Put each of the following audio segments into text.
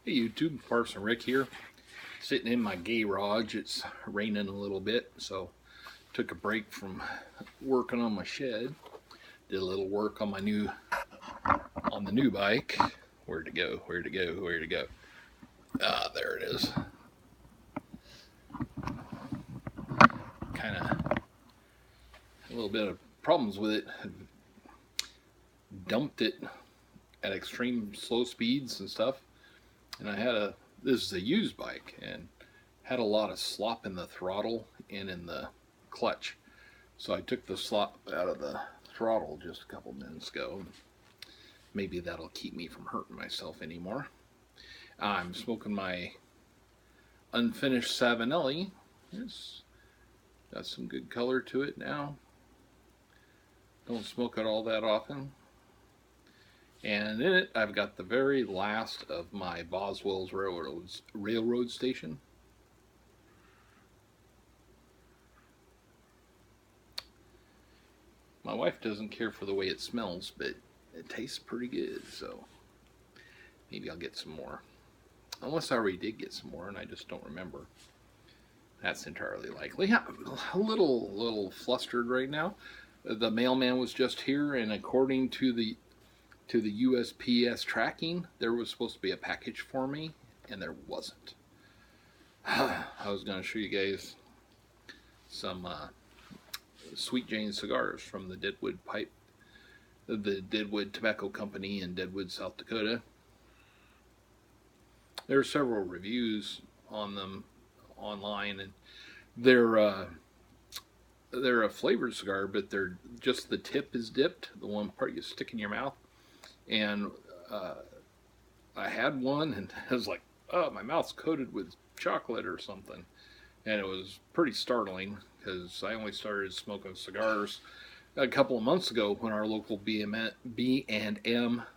Hey YouTube, Parson Rick here, sitting in my garage. It's raining a little bit, so took a break from working on my shed. Did a little work on the new bike. Where'd it go? Where'd it go? Where'd it go? Ah, there it is. Kind of a little bit of problems with it. Dumped it at extreme slow speeds and stuff, and this is a used bike and had a lot of slop in the throttle and in the clutch. So I took the slop out of the throttle just a couple minutes ago. Maybe that'll keep me from hurting myself anymore. I'm smoking my unfinished Savinelli. It's got some good color to it now. Don't smoke it all that often. And in it, I've got the very last of my Boswell's railroad station. My wife doesn't care for the way it smells, but it tastes pretty good, so maybe I'll get some more. Unless I already did get some more and I just don't remember. That's entirely likely. I'm a little flustered right now. The mailman was just here, and according to the USPS tracking, there was supposed to be a package for me, and there wasn't. I was going to show you guys some Sweet Jane cigars from the Deadwood Tobacco Company in Deadwood, South Dakota. There are several reviews on them online, and they're a flavored cigar, but they're just the tip is dipped, the one part you stick in your mouth. And I had one, and I was like, oh, my mouth's coated with chocolate or something. And it was pretty startling, because I only started smoking cigars a couple of months ago when our local B&M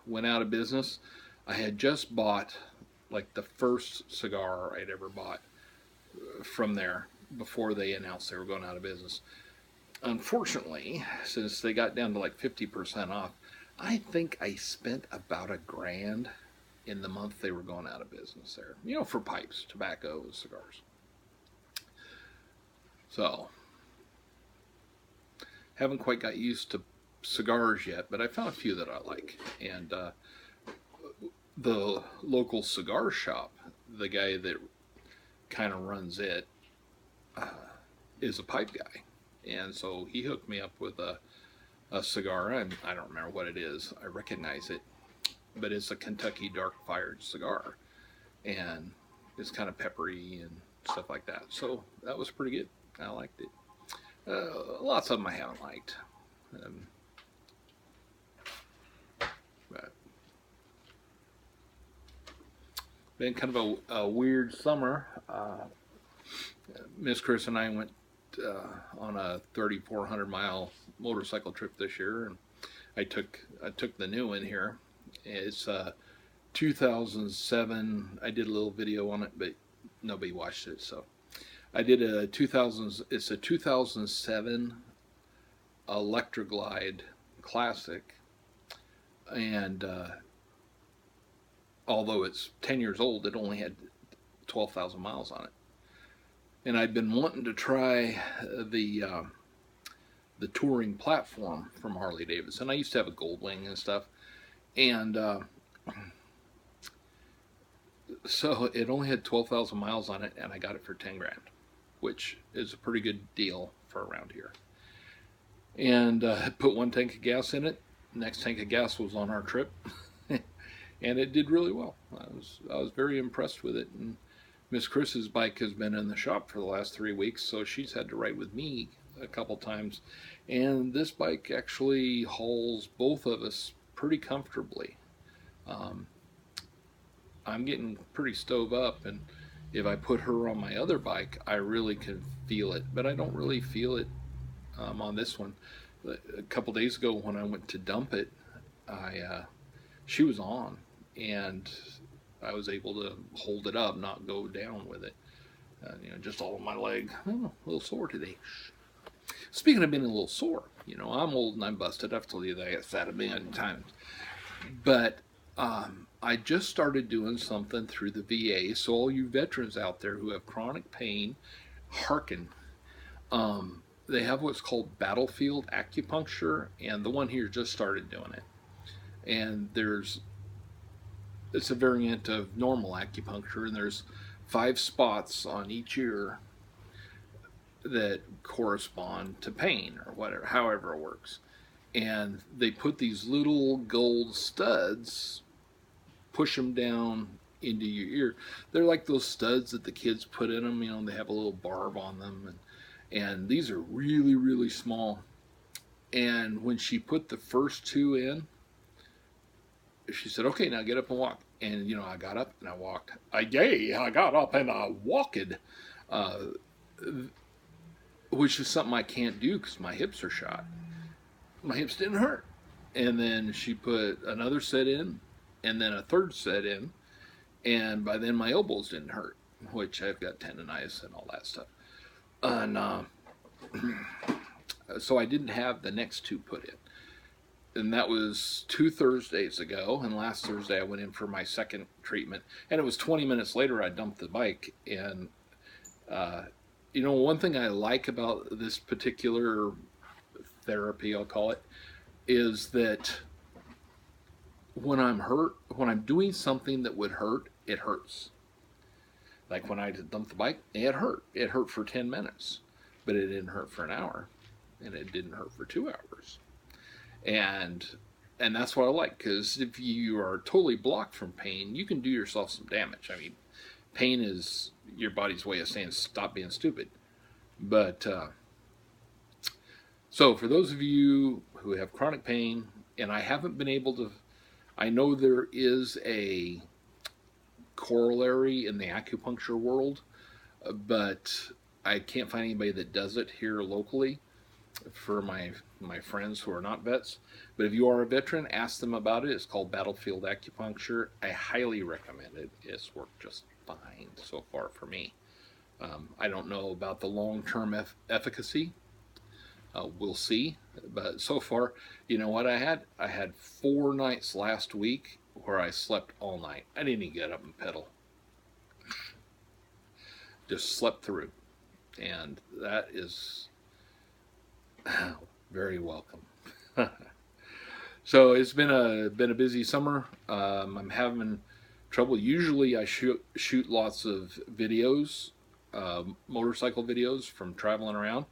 went out of business. I had just bought like the first cigar I'd ever bought from there before they announced they were going out of business. Unfortunately, since they got down to like 50% off, I think I spent about $1,000 in the month they were going out of business there. You know, for pipes, tobacco, and cigars. So, haven't quite got used to cigars yet, but I found a few that I like. And the local cigar shop, the guy that kind of runs it, is a pipe guy. And so he hooked me up with a cigar, and I don't remember what it is. I recognize it, but it's a Kentucky dark fired cigar, and it's kind of peppery and stuff like that. So that was pretty good. I liked it. Lots of them I haven't liked. But been kind of a weird summer. Miss Chris and I went on a 3,400 mile motorcycle trip this year, and I took the new one here. It's 2007. I did a little video on it, but nobody watched it, so I did it's a 2007 Electroglide Classic, and although it's 10 years old, it only had 12,000 miles on it. And I'd been wanting to try the touring platform from Harley Davidson. I used to have a Goldwing and stuff, and so it only had 12,000 miles on it, and I got it for $10,000, which is a pretty good deal for around here. And put one tank of gas in it. Next tank of gas was on our trip, and it did really well. I was very impressed with it. And Miss Chris's bike has been in the shop for the last 3 weeks, so she's had to ride with me a couple times. And this bike actually hauls both of us pretty comfortably. I'm getting pretty stove up, and if I put her on my other bike, I really can feel it, but I don't really feel it on this one. A couple days ago when I went to dump it, she was on, and I was able to hold it up, not go down with it. Just all of my leg. Oh, a little sore today. Speaking of being a little sore, I'm old and I'm busted. I've told you that I got fat a million times. But I just started doing something through the VA. So all you veterans out there who have chronic pain, hearken. They have what's called battlefield acupuncture, and the one here just started doing it. And it's a variant of normal acupuncture, and there's 5 spots on each ear that correspond to pain or whatever, however it works. And they put these little gold studs, push them down into your ear. They're like those studs that the kids put in them. They have a little barb on them, and these are really, really small. And when she put the first 2 in, she said, "Okay, now get up and walk." And I got up and I walked. I got up and I walked, uh, which is something I can't do because my hips are shot. My hips didn't hurt. And then she put another set in, and then a third set in, and by then my elbows didn't hurt, which I've got tendonitis and all that stuff. And so I didn't have the next 2 put in. And that was 2 Thursdays ago. And last Thursday I went in for my second treatment. And it was 20 minutes later I dumped the bike. And, one thing I like about this particular therapy, I'll call it, is that when I'm hurt, when I'm doing something that would hurt, it hurts. Like when I dumped the bike, it hurt. It hurt for 10 minutes. But it didn't hurt for an hour. And it didn't hurt for 2 hours. And that's what I like, because if you are totally blocked from pain, you can do yourself some damage. I mean, pain is your body's way of saying stop being stupid. But so for those of you who have chronic pain, and I haven't been able to, I know there is a corollary in the acupuncture world, but I can't find anybody that does it here locally for my friends who are not vets. But if you are a veteran, ask them about it. It's called battlefield acupuncture. I highly recommend it. It's worked just fine so far for me. I don't know about the long-term efficacy. We'll see. But so far, you know what I had? I had 4 nights last week where I slept all night. I didn't even get up and pedal. Just slept through. And that is very welcome. So it's been a busy summer. I'm having trouble. Usually I shoot lots of videos, motorcycle videos from traveling around.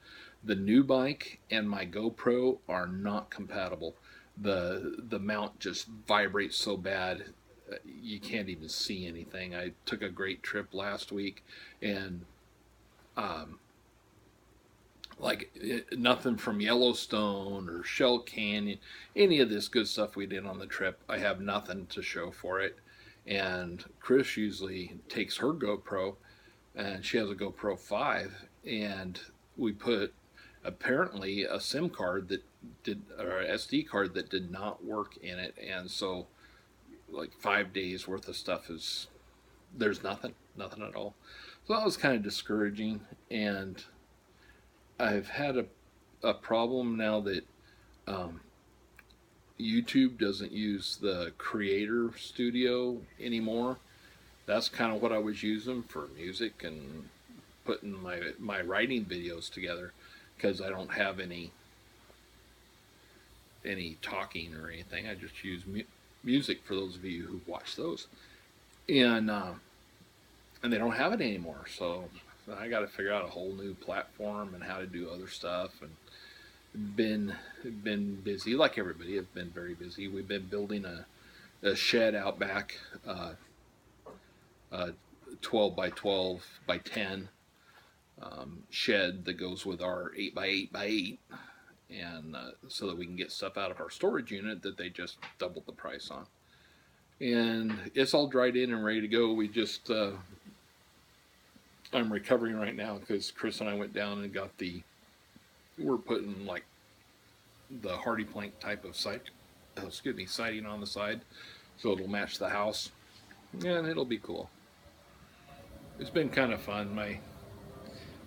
The new bike and my GoPro are not compatible. The mount just vibrates so bad you can't even see anything. I took a great trip last week, and nothing from Yellowstone or Shell Canyon, any of this good stuff we did on the trip, I have nothing to show for it. And Chris usually takes her GoPro, and she has a GoPro 5, and we put apparently a SIM card or a SD card that did not work in it, and so like 5 days worth of stuff there's nothing at all. So that was kind of discouraging, and I've had a problem now that YouTube doesn't use the Creator Studio anymore. That's kind of what I was using for music and putting my writing videos together, because I don't have any talking or anything. I just use music for those of you who watch those, and they don't have it anymore. So I got to figure out a whole new platform and how to do other stuff. And been busy like everybody. I've been very busy. We've been building a shed out back, 12 by 12 by 10 shed that goes with our 8 by 8 by 8, and so that we can get stuff out of our storage unit that they just doubled the price on. And it's all dried in and ready to go. We just I'm recovering right now because Chris and I went down and got we're putting like the hardy plank type of siding on the side, so it'll match the house, and it'll be cool. It's been kind of fun.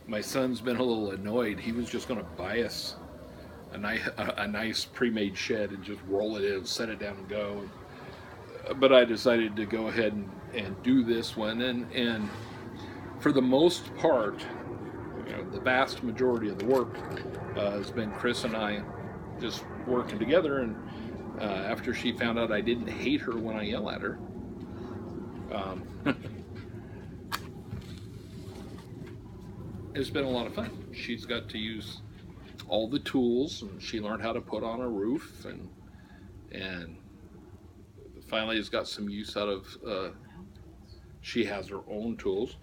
My son's been a little annoyed. He was just going to buy us a nice pre-made shed and just roll it in, set it down and go. but I decided to go ahead and do this one, and for the most part, the vast majority of the work has been Chris and I just working together. And after she found out I didn't hate her when I yell at her, um, it's been a lot of fun. She's got to use all the tools, and she learned how to put on a roof, and finally has got some use out of. She has her own tools.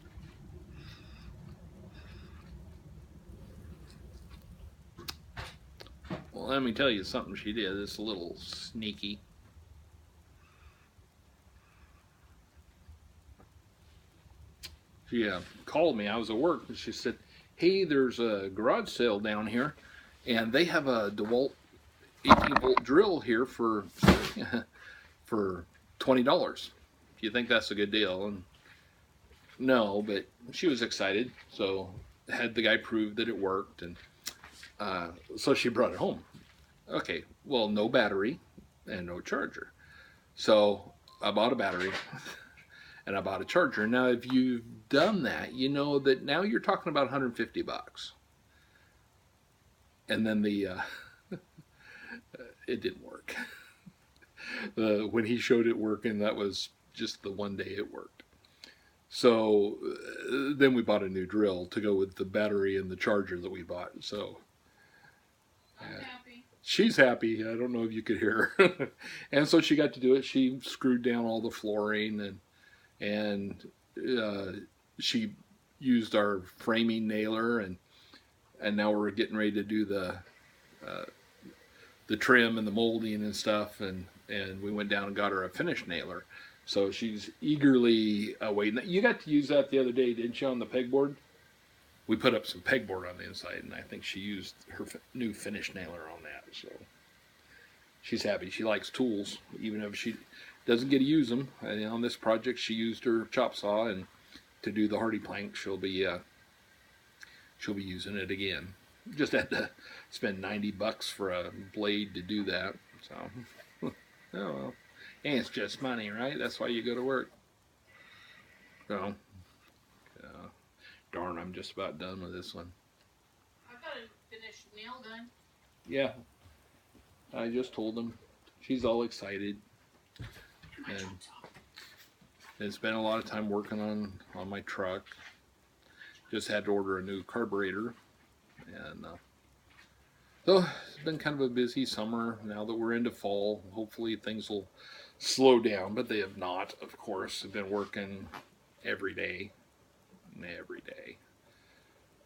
Well, let me tell you something she did. It's a little sneaky. She called me. I was at work, and she said, "Hey, there's a garage sale down here, and they have a DeWalt 18-volt drill here for for $20. Do you think that's a good deal?" And no, but she was excited, so had the guy prove that it worked, and so she brought it home. Okay, well, no battery and no charger. So I bought a battery and I bought a charger. Now, if you've done that, you know that now you're talking about $150. And then it didn't work. When he showed it working, that was just the one day it worked. So then we bought a new drill to go with the battery and the charger that we bought. So she's happy. I don't know if you could hear her. And so she got to do it. She screwed down all the flooring, and she used our framing nailer, and now we're getting ready to do the trim and the molding and stuff, and we went down and got her a finish nailer. So she's eagerly waiting. You got to use that the other day, didn't you, on the pegboard? We put up some pegboard on the inside, and I think she used her new finish nailer on that. So she's happy. She likes tools, even if she doesn't get to use them. And on this project, she used her chop saw, and to do the hardy plank, she'll be using it again. Just had to spend $90 for a blade to do that. So, oh well, and it's just money, right? That's why you go to work. So, darn, I'm just about done with this one. I've got a finished nail done. Yeah, I just told them. She's all excited, and spent a lot of time working on my truck. Just had to order a new carburetor, and so it's been kind of a busy summer. Now that we're into fall, hopefully things will slow down, but they have not. Of course, I've been working every day.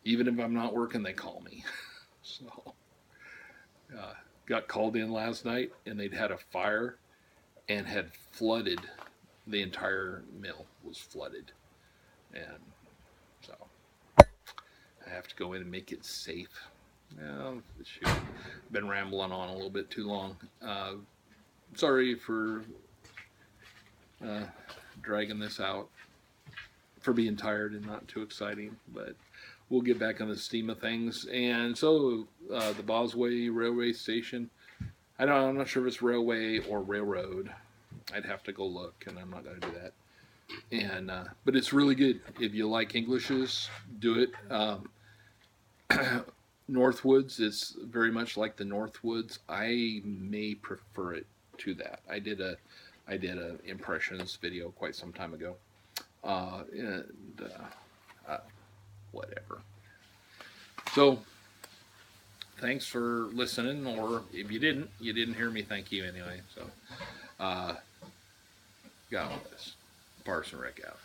Even if I'm not working, they call me. So got called in last night, and they'd had a fire and had flooded. The entire mill was flooded, and so I have to go in and make it safe. Shoot, been rambling on a little bit too long. Sorry for dragging this out, for being tired and not too exciting, but we'll get back on the steam of things. And so the Boswell railway station, I'm not sure if it's railway or railroad. I'd have to go look, and I'm not going to do that. And but it's really good. If you like Englishes, do it. Northwoods is very much like the Northwoods. I may prefer it to that. I did a impressions video quite some time ago, and whatever. So thanks for listening, or if you didn't hear me, thank you anyway. So God bless. Parson Rick out.